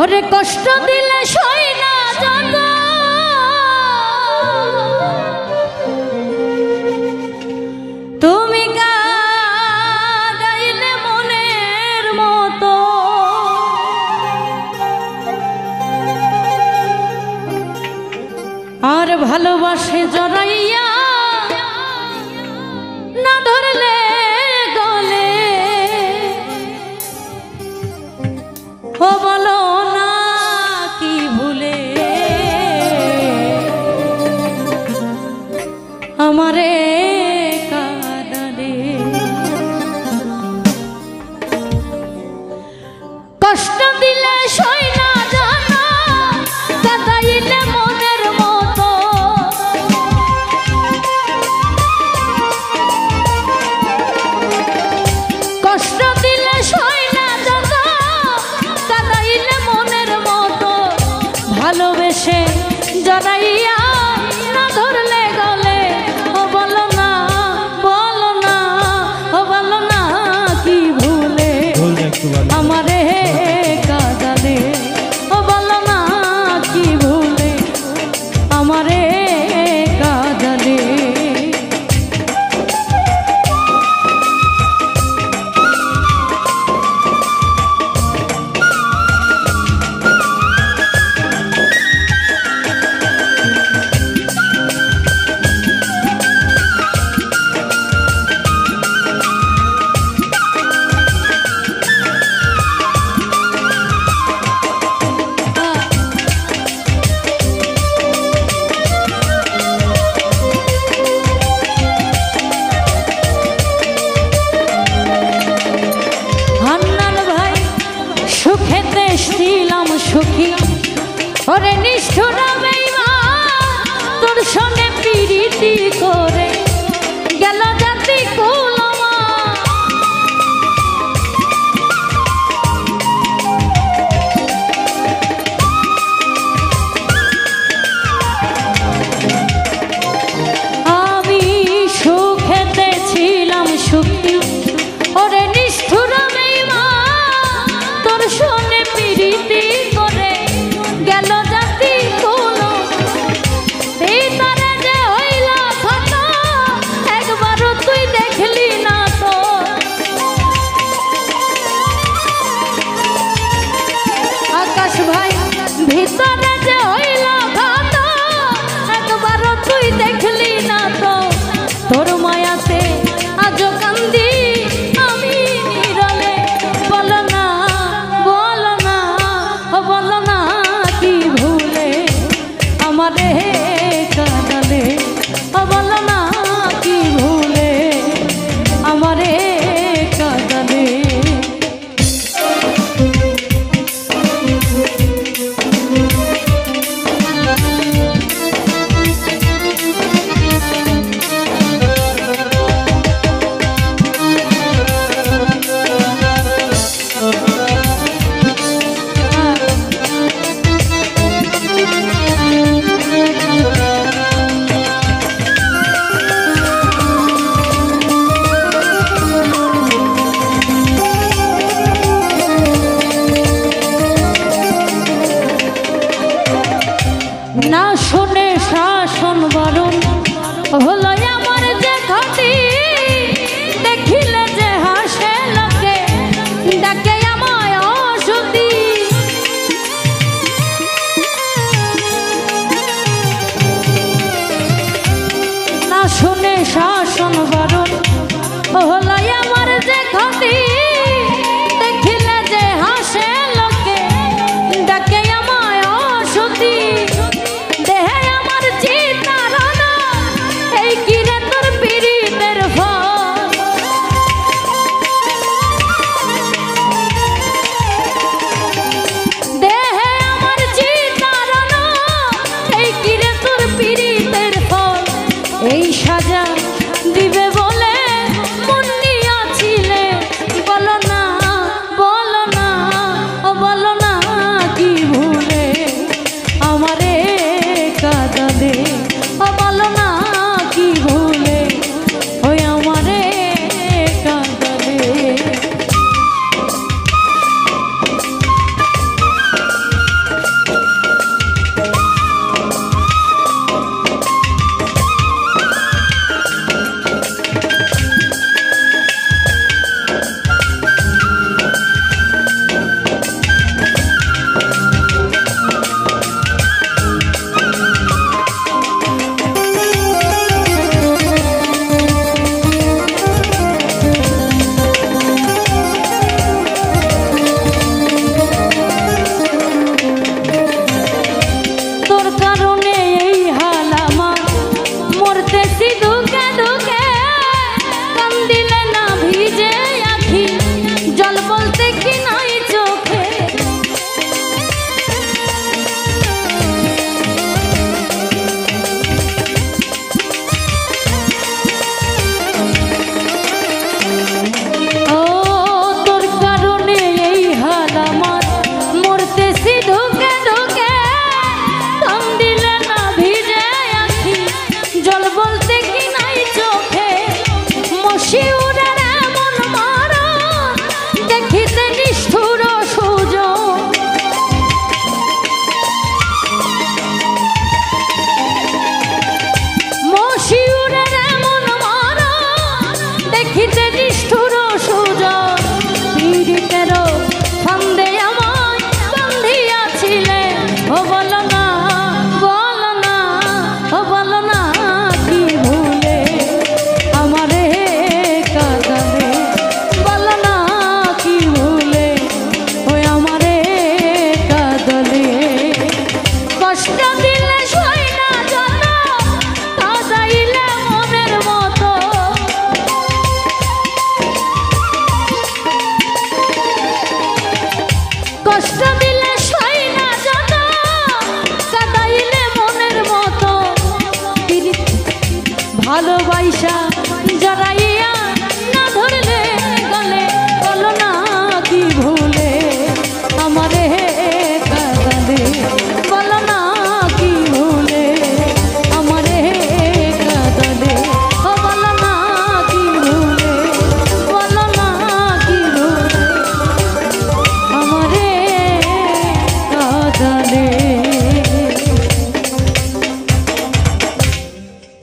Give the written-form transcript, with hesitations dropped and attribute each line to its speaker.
Speaker 1: ওরে কষ্ট দিলে সই না যত, তুমি কাঁদাইলে মনের মতো, আর ভালোবাসে জড়াইয়া না ধরলে গলে, ও বলো না কি ভুলে আমারে কাঁদালে। কষ্ট দিলে সই না জানা, কাঁদাইলে মনের মতো, কষ্ট দিলে সই না জানা, কাঁদাইলে মনের মতো, ভালোবেসে জড়াইয়া না ধরলে গলে, ও বলো না, বলো না, ও বলো না কি ভুলে আমারে কাঁদালে, ও বলো না কি ভুলে আমারে কাঁদালে। সুখেতে ছিলাম সুখী, ওরে নিষ্ঠুর বেঈমান, তোর সঙ্গে প্রীতি করে গেল জাতি কুলমা। আমি সুখেতে ছিলাম সুখী, ওরে নিষ্ঠুর শোনে প্রীতি করে গেল জাতি কুলো, ভিতরে যে হইল ক্ষত একবারও তুই দেখলি না তো। আকাশ ভাই ভিতরে যে হইল ক্ষত একবারও তুই দেখলি না তো, তোর মায়াতে আজও কান্দি আমি নিরলে, বলো না, বলো না, ও বলো না কি ভুলে আমারে কাঁদালে, ও বলো না কি ভুলে আমারে কাঁদালে। না শুনে শাসন বারণ হলো আমার যে ক্ষতি, দেখিলে যে হাসে লোকে ডাকে আমায় অসতী। না শুনে শাসন বারণ হলো আমার যে ক্ষতি, দেখিলে যে হাসে লোকে ডাকে আমায় অসতী। দেহে আমার চিতারানা এই কিরে তোর পীড়িতের ফল, দেহে আমার চিতারানা এই কিরে তোর পীড়িতের ফল। এই সাজা দিবে বলে মন নিয়াছিলে বিধু